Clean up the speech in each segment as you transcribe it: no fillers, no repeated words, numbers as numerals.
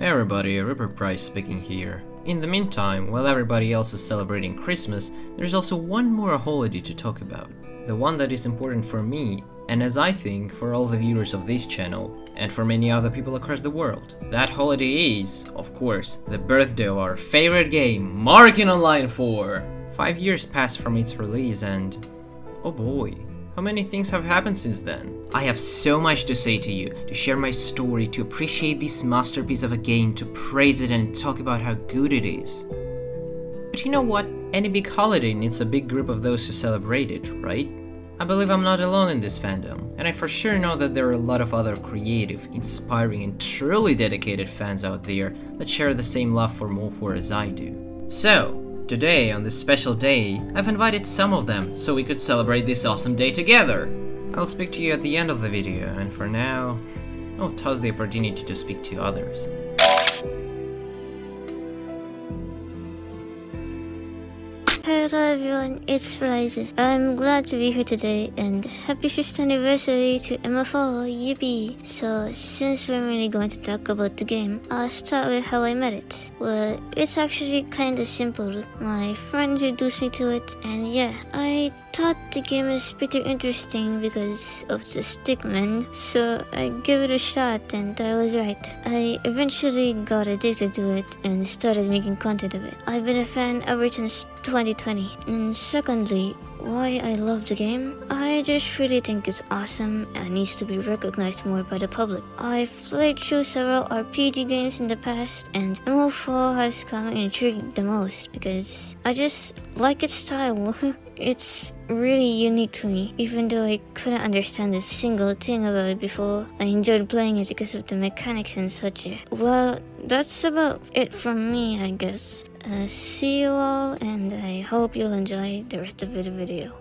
Hey everybody, Friez speaking here. In the meantime, while everybody else is celebrating Christmas, there's also one more holiday to talk about. The one that is important for me, and as I think, for all the viewers of this channel, and for many other people across the world. That holiday is, of course, the birthday of our favorite game, MARIKINOnline4! 5 years passed from its release and... oh boy. How many things have happened since then? I have so much to say to you, to share my story, to appreciate this masterpiece of a game, to praise it and talk about how good it is. But you know what? Any big holiday needs a big group of those who celebrate it, right? I believe I'm not alone in this fandom, and I for sure know that there are a lot of other creative, inspiring and truly dedicated fans out there that share the same love for MO4 as I do. So, today, on this special day, I've invited some of them so we could celebrate this awesome day together. I'll speak to you at the end of the video, and for now, I'll toss the opportunity to speak to others. Hello everyone, it's Friez. I'm glad to be here today and happy 5th anniversary to MO4, yippee! So since we're really going to talk about the game, I'll start with how I met it. Well, it's actually kinda simple. My friend introduced me to it and yeah, I thought the game was pretty interesting because of the stickman, so I gave it a shot and I was right. I eventually got addicted to it and started making content of it. I've been a fan ever since 2020. And secondly, why I love the game? I just really think it's awesome and needs to be recognized more by the public. I've played through several RPG games in the past and MO4 has come and intrigued the most because I just like its style. It's really unique to me, even though I couldn't understand a single thing about it before. I enjoyed playing it because of the mechanics and such. Well, that's about it from me, I guess. See you all, and I hope you'll enjoy the rest of the video.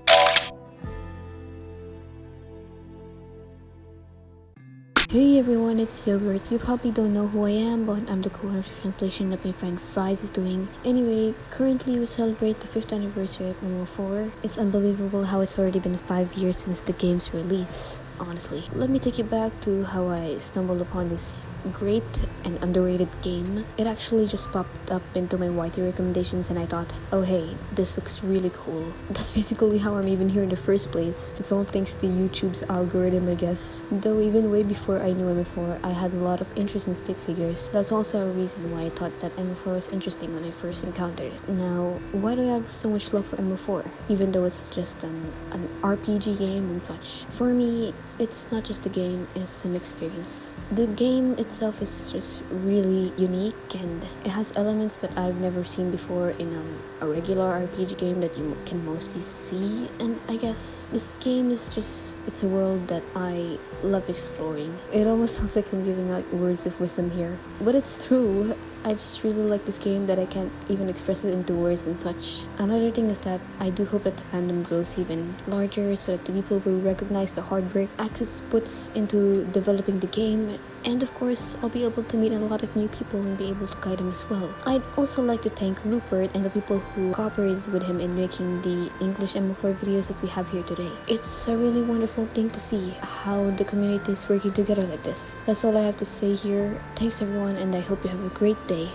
Hey everyone, it's Yogurt. You probably don't know who I am, but I'm the co-host of translation that my friend Friez is doing. Anyway, currently we celebrate the 5th anniversary of MO4. It's unbelievable how it's already been 5 years since the game's release. Honestly, let me take you back to how I stumbled upon this great and underrated game. It actually just popped up into my YT recommendations and I thought, oh hey, this looks really cool. That's basically how I'm even here in the first place. It's all thanks to YouTube's algorithm, I guess. Though even way before I knew MO4, I had a lot of interest in stick figures. That's also a reason why I thought that MO4 was interesting when I first encountered it. Now, why do I have so much love for MO4? Even though it's just an RPG game and such. For me, it's not just a game, it's an experience. The game itself is just really unique and it has elements that I've never seen before in a regular RPG game that you can mostly see. And I guess this game is just, it's a world that I love exploring. It almost sounds like I'm giving out words of wisdom here, but it's true. I just really like this game that I can't even express it into words and such. Another thing is that I do hope that the fandom grows even larger so that the people will recognize the hard work Axis puts into developing the game. And of course, I'll be able to meet a lot of new people and be able to guide them as well. I'd also like to thank Rupert and the people who cooperated with him in making the English MO4 videos that we have here today. It's a really wonderful thing to see how the community is working together like this. That's all I have to say here. Thanks everyone and I hope you have a great day.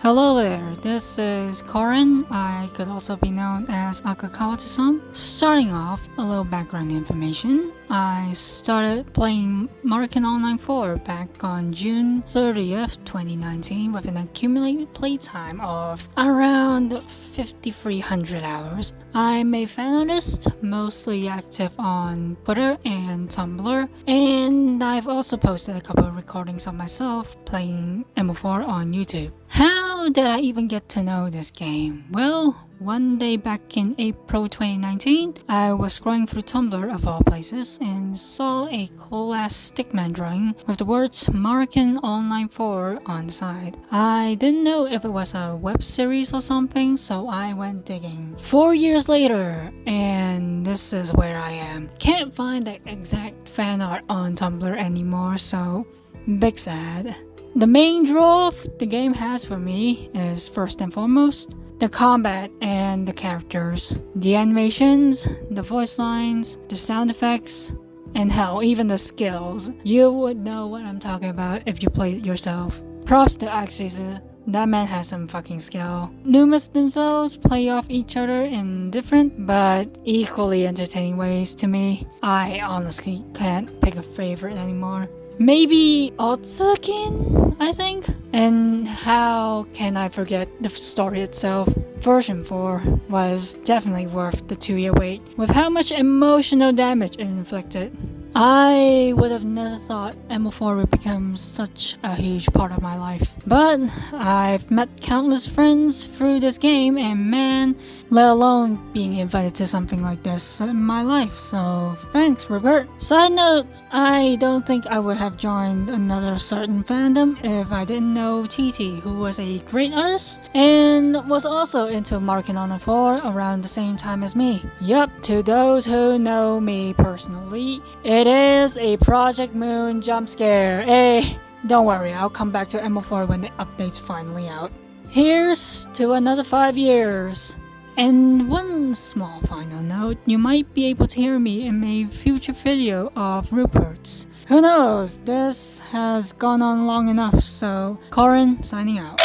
Hello there, this is Corin. I could also be known as Akakawa to some. Starting off, a little background information. I started playing MARIKINOnline4 back on June 30th, 2019 with an accumulated playtime of around 5,300 hours. I'm a fan artist, mostly active on Twitter and Tumblr, and I've also posted a couple of recordings of myself playing MO4 on YouTube. How did I even get to know this game? Well, one day back in April 2019, I was scrolling through Tumblr of all places and saw a cool ass stickman drawing with the words MARIKINOnline4 on the side. I didn't know if it was a web series or something, so I went digging. 4 years later, and this is where I am. Can't find the exact fan art on Tumblr anymore, so big sad. The main draw the game has for me is first and foremost the combat and the characters, the animations, the voice lines, the sound effects, and hell, even the skills. You would know what I'm talking about if you played it yourself. Props to Axis. That man has some fucking skill. Numas themselves play off each other in different but equally entertaining ways to me. I honestly can't pick a favorite anymore. Maybe Otsukin, I think? And how can I forget the story itself? Version 4 was definitely worth the 2-year wait, with how much emotional damage it inflicted. I would have never thought MO4 would become such a huge part of my life. But I've met countless friends through this game, and man, let alone being invited to something like this in my life, so thanks, Robert. Side note, I don't think I would have joined another certain fandom if I didn't know TT, who was a great artist and was also into MARIKINonline4 around the same time as me. Yup, to those who know me personally, it is a Project Moon jump scare. Hey, don't worry, I'll come back to MO4 when the update's finally out. Here's to another 5 years. And one small final note, you might be able to hear me in a future video of Rupert's. Who knows, this has gone on long enough, so Corin signing out.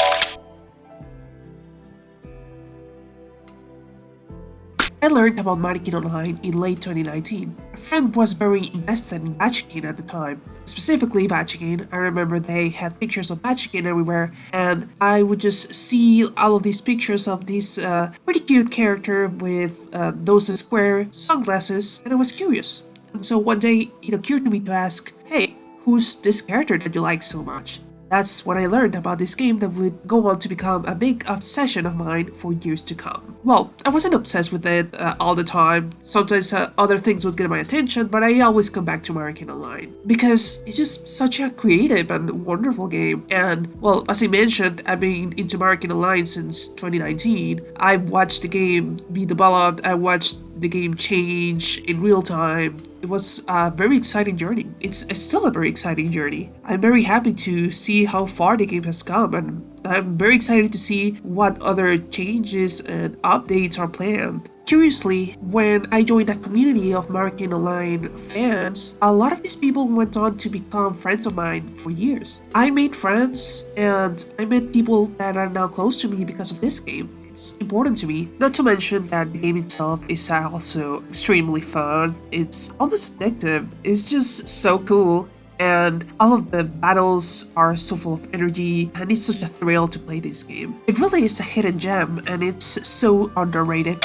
I learned about Marikin Online in late 2019. A friend was very invested in Bachikin at the time. Specifically Bachikin, I remember they had pictures of Bachikin everywhere, and I would just see all of these pictures of this pretty cute character with those square sunglasses, and I was curious. And so one day it occurred to me to ask, hey, who's this character that you like so much? That's when I learned about this game that would go on to become a big obsession of mine for years to come. Well, I wasn't obsessed with it all the time. Sometimes other things would get my attention, but I always come back to Marikin Online because it's just such a creative and wonderful game. And, well, as I mentioned, I've been into Marikin Online since 2019. I watched the game be developed, I watched the game change in real time. It was a very exciting journey. It's still a very exciting journey. I'm very happy to see how far the game has come, and I'm very excited to see what other changes and updates are planned. Curiously, when I joined that community of Marikin Online fans, a lot of these people went on to become friends of mine for years. I made friends, and I met people that are now close to me because of this game. It's important to me, not to mention that the game itself is also extremely fun. It's almost addictive. It's just so cool, and all of the battles are so full of energy, and it's such a thrill to play this game. It really is a hidden gem, and it's so underrated.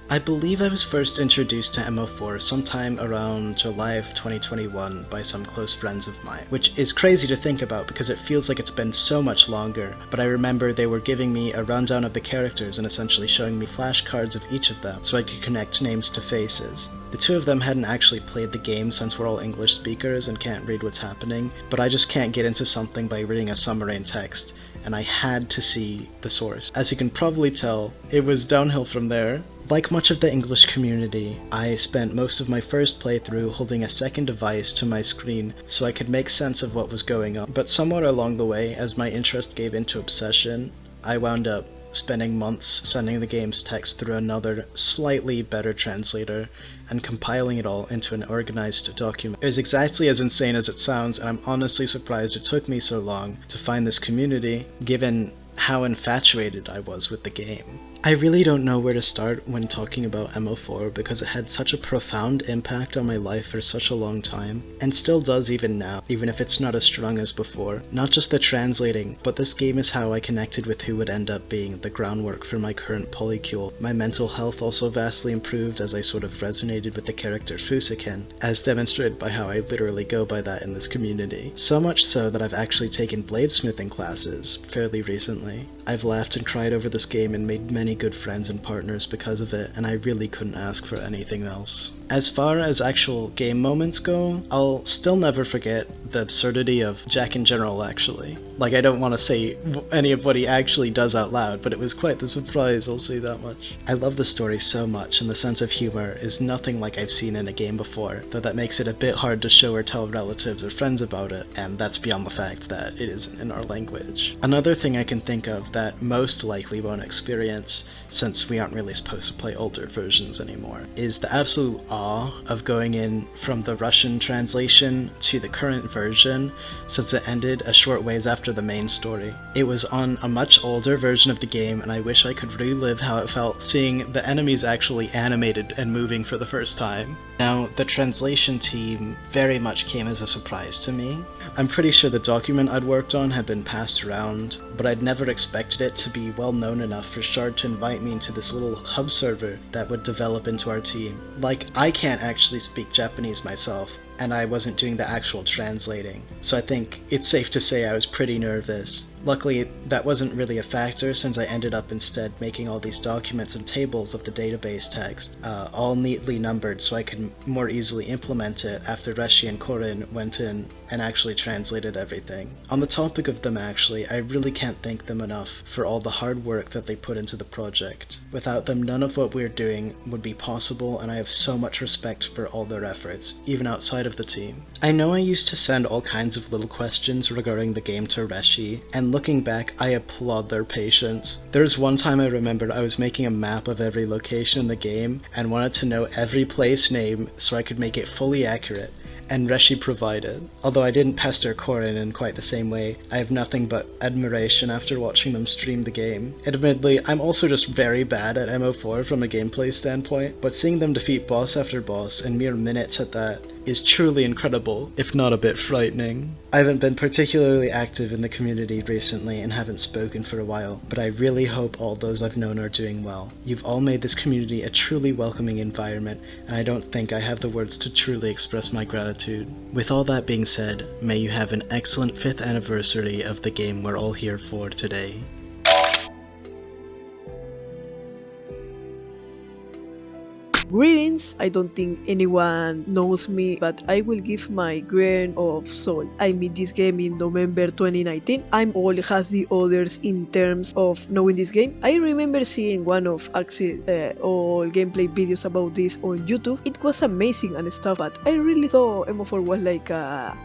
I believe I was first introduced to MO4 sometime around July of 2021 by some close friends of mine, which is crazy to think about because it feels like it's been so much longer, but I remember they were giving me a rundown of the characters and essentially showing me flashcards of each of them so I could connect names to faces. The two of them hadn't actually played the game since we're all English speakers and can't read what's happening, but I just can't get into something by reading a summary in text, and I had to see the source. As you can probably tell, it was downhill from there. Like much of the English community, I spent most of my first playthrough holding a second device to my screen so I could make sense of what was going on. But somewhere along the way, as my interest gave into obsession, I wound up spending months sending the game's text through another, slightly better translator, and compiling it all into an organized document. It was exactly as insane as it sounds, and I'm honestly surprised it took me so long to find this community, given how infatuated I was with the game. I really don't know where to start when talking about MO4 because it had such a profound impact on my life for such a long time, and still does even now, even if it's not as strong as before. Not just the translating, but this game is how I connected with who would end up being the groundwork for my current polycule. My mental health also vastly improved as I sort of resonated with the character Fusaken, as demonstrated by how I literally go by that in this community. So much so that I've actually taken bladesmithing classes fairly recently. I've laughed and cried over this game and made many good friends and partners because of it, and I really couldn't ask for anything else. As far as actual game moments go, I'll still never forget the absurdity of Jack in general, actually. Like, I don't want to say any of what he actually does out loud, but it was quite the surprise, I'll say that much. I love the story so much, and the sense of humor is nothing like I've seen in a game before, though that makes it a bit hard to show or tell relatives or friends about it, and that's beyond the fact that it isn't in our language. Another thing I can think of that most likely won't experience, since we aren't really supposed to play older versions anymore, is the absolute awe of going in from the Russian translation to the current version, since it ended a short ways after the main story. It was on a much older version of the game, and I wish I could relive how it felt seeing the enemies actually animated and moving for the first time. Now, the translation team very much came as a surprise to me. I'm pretty sure the document I'd worked on had been passed around, but I'd never expected it to be well known enough for Shard to invite me into this little hub server that would develop into our team. Like, I can't actually speak Japanese myself, and I wasn't doing the actual translating, so I think it's safe to say I was pretty nervous. Luckily, that wasn't really a factor, since I ended up instead making all these documents and tables of the database text, all neatly numbered so I could more easily implement it after Reshi and Corin went in and actually translated everything. On the topic of them actually, I really can't thank them enough for all the hard work that they put into the project. Without them, none of what we're doing would be possible, and I have so much respect for all their efforts, even outside of the team. I know I used to send all kinds of little questions regarding the game to Reshi, and looking back, I applaud their patience. There's one time I remembered I was making a map of every location in the game and wanted to know every place name so I could make it fully accurate, and Reshi provided. Although I didn't pester Corin in quite the same way, I have nothing but admiration after watching them stream the game. Admittedly, I'm also just very bad at MO4 from a gameplay standpoint, but seeing them defeat boss after boss in mere minutes at that is truly incredible, if not a bit frightening. I haven't been particularly active in the community recently and haven't spoken for a while, but I really hope all those I've known are doing well. You've all made this community a truly welcoming environment, and I don't think I have the words to truly express my gratitude. With all that being said, may you have an excellent 5th anniversary of the game we're all here for today. Greetings! I don't think anyone knows me, but I will give my grain of salt. I made this game in November 2019. I'm all as the others in terms of knowing this game. I remember seeing one of Axe's all gameplay videos about this on YouTube. It was amazing and stuff, but I really thought MO4 was like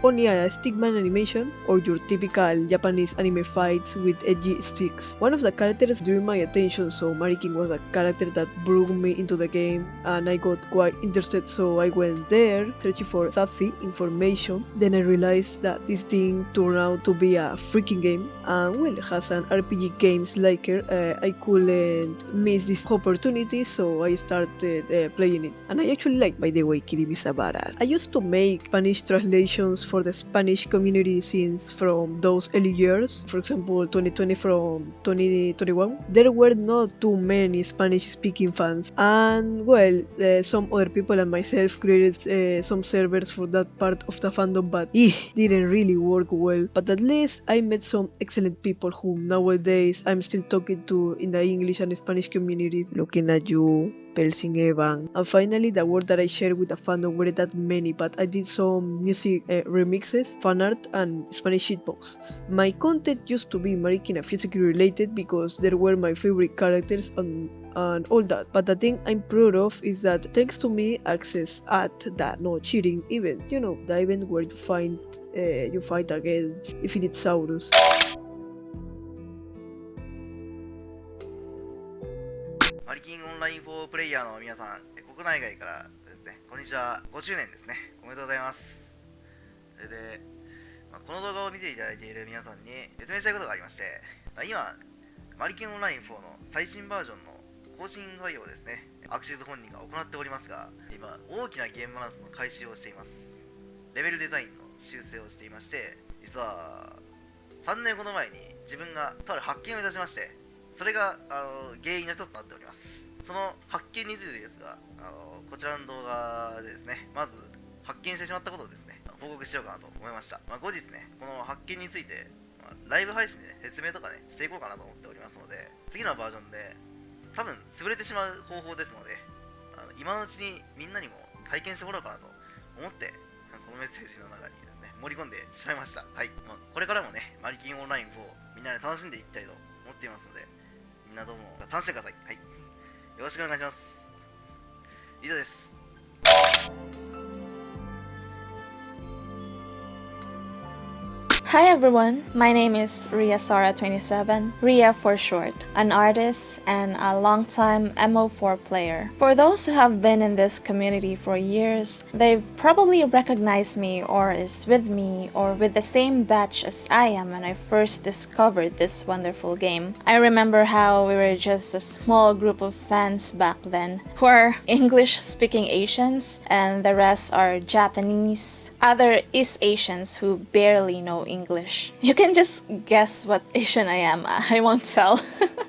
only a stickman animation or your typical Japanese anime fights with edgy sticks. One of the characters drew my attention, so Marikin was a character that brought me into the game, and I got quite interested, so I went there searching for that information. Then I realized that this thing turned out to be a freaking game, and well, as an RPG games liker, I couldn't miss this opportunity, so I started playing it, and I actually like. By the way, Kirib is a badass. I used to make Spanish translations for the Spanish community since from those early years, for example 2020 from 2021. There were not too many Spanish speaking fans, and well, some other people and myself created some servers for that part of the fandom, but it didn't really work well. But at least I met some excellent people whom nowadays I'm still talking to in the English and Spanish community. Looking at you, Pelsing Evan. And finally, the word that I shared with the fandom were that many, but I did some music remixes, fan art, and Spanish shitposts. My content used to be Marikin and physically related because they were my favorite characters and all that, but the thing I'm proud of is that thanks to me, access at that no cheating event, you know, the event where you fight against Infinite Saurus. マリキンオンライン4プレイヤーの皆さん、国内外からですね、こんにちは、5周年ですね、おめでとうございます。それで、この動画を見ていただいている皆さんに説明したいことがありまして、今、マリキンオンライン4の最新バージョンの更新作業をですね、アクシズ本人が行っておりますが、今、大きなゲームバランスの改修をしています。レベルデザインの修正をしていまして、実は3年ほど前に自分がとある発見をいたしまして、それが原因の一つとなっております。その発見についてですが、こちらの動画でですね、まず発見してしまったことをですね、報告しようかなと思いました。後日ね、この発見について、ライブ配信で説明とかね、していこうかなと思っておりますので、次のバージョンで多分潰れてしまう方法ですので、今のうちにみんなにも体験してもらおうかなと思って、このメッセージの中にですね、盛り込んでしまいました。はい。これからもね、マリキンオンライン4みんなで楽しんでいきたいと思っていますので、みんなどうも楽しんでください。はい。よろしくお願いします。以上です。Hi everyone, my name is RiaSora27, Ria for short, an artist and a longtime MO4 player. For those who have been in this community for years, they've probably recognized me or is with me or with the same batch as I am when I first discovered this wonderful game. I remember how we were just a small group of fans back then who are English-speaking Asians and the rest are Japanese, other East Asians who barely know English. You can just guess what Asian I am, I won't tell.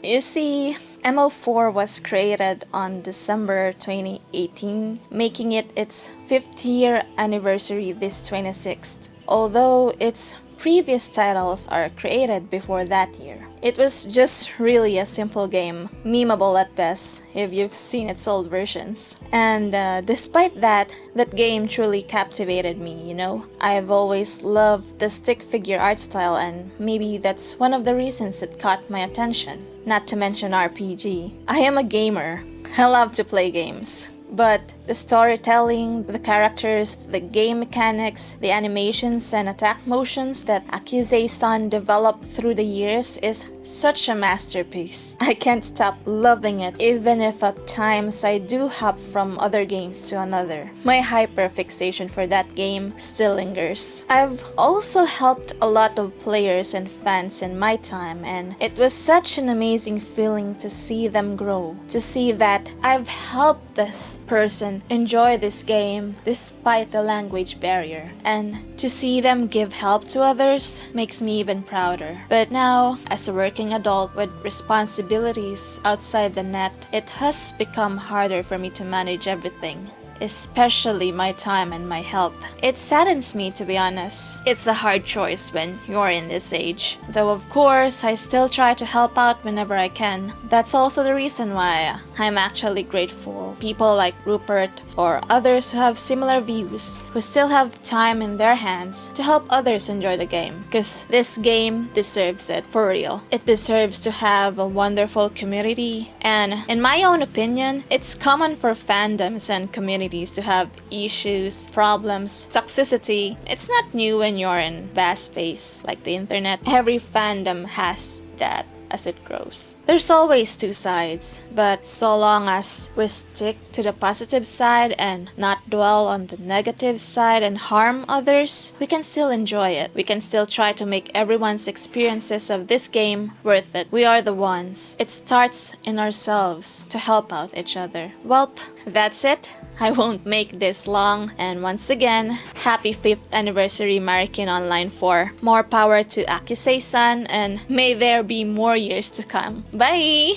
You see, MO4 was created on December 2018, making it its 5th year anniversary this 26th, although its previous titles are created before that year. It was just really a simple game, memeable at best if you've seen its old versions. And despite that game truly captivated me, you know? I've always loved the stick figure art style and maybe that's one of the reasons it caught my attention. Not to mention RPG. I am a gamer. I love to play games. But the storytelling, the characters, the game mechanics, the animations and attack motions that Akuse-san developed through the years is such a masterpiece. I can't stop loving it even if at times I do hop from other games to another. My hyperfixation for that game still lingers. I've also helped a lot of players and fans in my time and it was such an amazing feeling to see them grow, to see that I've helped this person enjoy this game despite the language barrier, and to see them give help to others makes me even prouder. But now, as a working adult with responsibilities outside the net, it has become harder for me to manage everything, especially my time and my health. It saddens me, to be honest. It's a hard choice when you're in this age. Though of course, I still try to help out whenever I can. That's also the reason why I'm actually grateful. People like Rupert or others who have similar views, who still have time in their hands to help others enjoy the game. Because this game deserves it, for real. It deserves to have a wonderful community, and in my own opinion, it's common for fandoms and communities to have issues, problems, toxicity. It's not new when you're in vast space like the internet. Every fandom has that as it grows. There's always two sides, but so long as we stick to the positive side and not dwell on the negative side and harm others, we can still enjoy it. We can still try to make everyone's experiences of this game worth it. We are the ones. It starts in ourselves to help out each other. Welp, that's it. I won't make this long, and once again, happy 5th anniversary MARIKINOnline4. More power to Akuse-san, and may there be more years to come. Bye!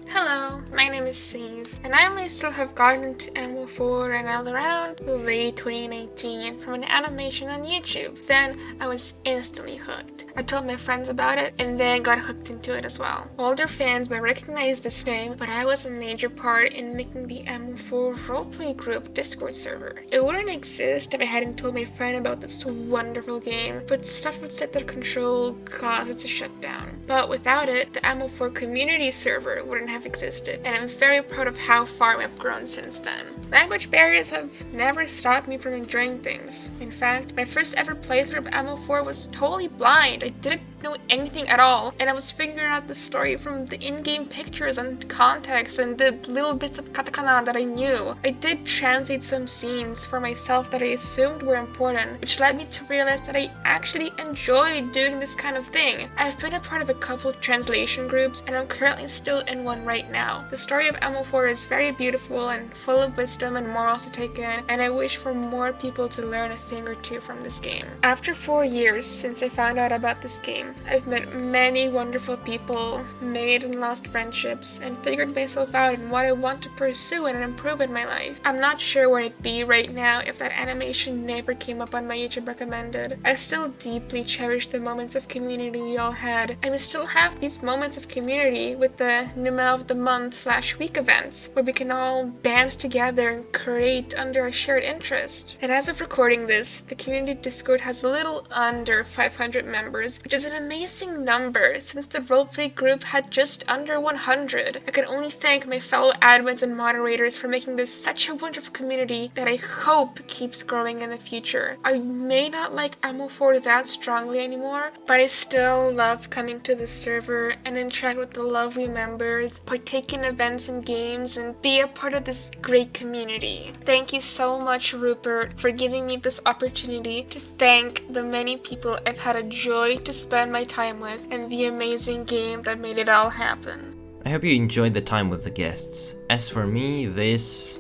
Hello, my name is Save, and I myself have gotten into MO4 and all around late 2019 from an animation on YouTube. Then I was instantly hooked. I told my friends about it and they got hooked into it as well. Older fans might recognize this name, but I was a major part in making the MO4 roleplay group Discord server. It wouldn't exist if I hadn't told my friend about this wonderful game, but stuff outside their control caused it to shut down. But without it, the MO4 community server wouldn't have existed, and I'm very proud of how far I've grown since then. Language barriers have never stopped me from enjoying things. In fact, my first ever playthrough of MO4 was totally blind. I didn't know anything at all, and I was figuring out the story from the in-game pictures and context and the little bits of katakana that I knew. I did translate some scenes for myself that I assumed were important, which led me to realize that I actually enjoyed doing this kind of thing. I've been a part of a couple translation groups, and I'm currently still in one right now. The story of MO4 is very beautiful and full of wisdom and morals to take in, and I wish for more people to learn a thing or two from this game. After 4 years since I found out about this game, game. I've met many wonderful people, made and lost friendships, and figured myself out in what I want to pursue and improve in my life. I'm not sure where I'd be right now if that animation never came up on my YouTube recommended. I still deeply cherish the moments of community we all had, and we still have these moments of community with the Numa of the Month / week events, where we can all band together and create under a shared interest. And as of recording this, the community Discord has a little under 500 members, which is an amazing number since the roleplay group had just under 100. I can only thank my fellow admins and moderators for making this such a wonderful community that I hope keeps growing in the future. I may not like MO4 that strongly anymore, but I still love coming to the server and interact with the lovely members, partake in events and games, and be a part of this great community. Thank you so much, Rupert, for giving me this opportunity to thank the many people I've had a joy to spend my time with and the amazing game that made it all happen. I hope you enjoyed the time with the guests. As for me, this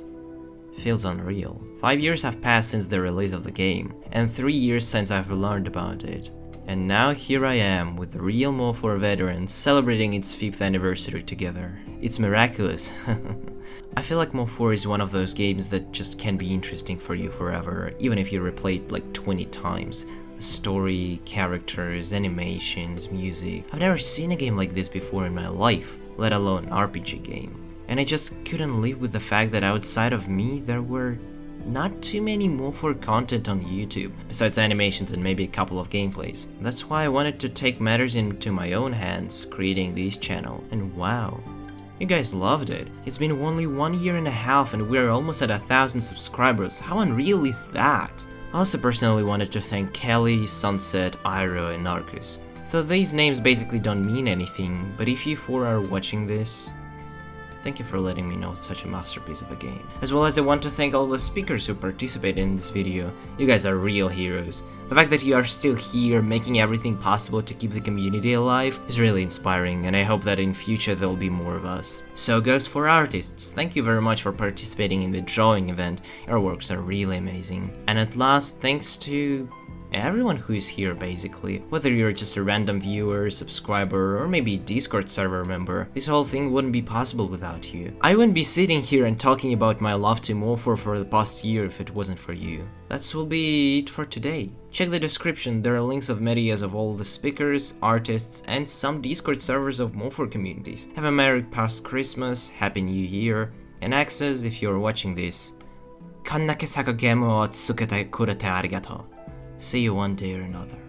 feels unreal. 5 years have passed since the release of the game, and 3 years since I've learned about it. And now here I am with the real MO4 veterans celebrating its 5th anniversary together. It's miraculous. I feel like MO4 is one of those games that just can be interesting for you forever, even if you replay it like 20 times. The story, characters, animations, music. I've never seen a game like this before in my life, let alone an RPG game. And I just couldn't live with the fact that outside of me there were not too many MO4 content on YouTube, besides animations and maybe a couple of gameplays. That's why I wanted to take matters into my own hands, creating this channel, and wow. You guys loved it. It's been only 1 year and a half and we're almost at 1,000 subscribers. How unreal is that? I also personally wanted to thank Kelly, Sunset, Iro, and Narcus. So these names basically don't mean anything, but if you four are watching this, thank you for letting me know it's such a masterpiece of a game. As well as I want to thank all the speakers who participated in this video. You guys are real heroes. The fact that you are still here, making everything possible to keep the community alive, is really inspiring, and I hope that in future there will be more of us. So goes for artists, thank you very much for participating in the drawing event, your works are really amazing. And at last, thanks to everyone who is here basically. Whether you're just a random viewer, subscriber, or maybe Discord server member, this whole thing wouldn't be possible without you. I wouldn't be sitting here and talking about my love to MO4 for the past year if it wasn't for you. That will be it for today. Check the description, there are links of medias of all the speakers, artists, and some Discord servers of MO4 communities. Have a Merry past Christmas, Happy New Year, and access if you're watching this. こんだけ作ゲームを続けてくれてありがとう. See you one day or another.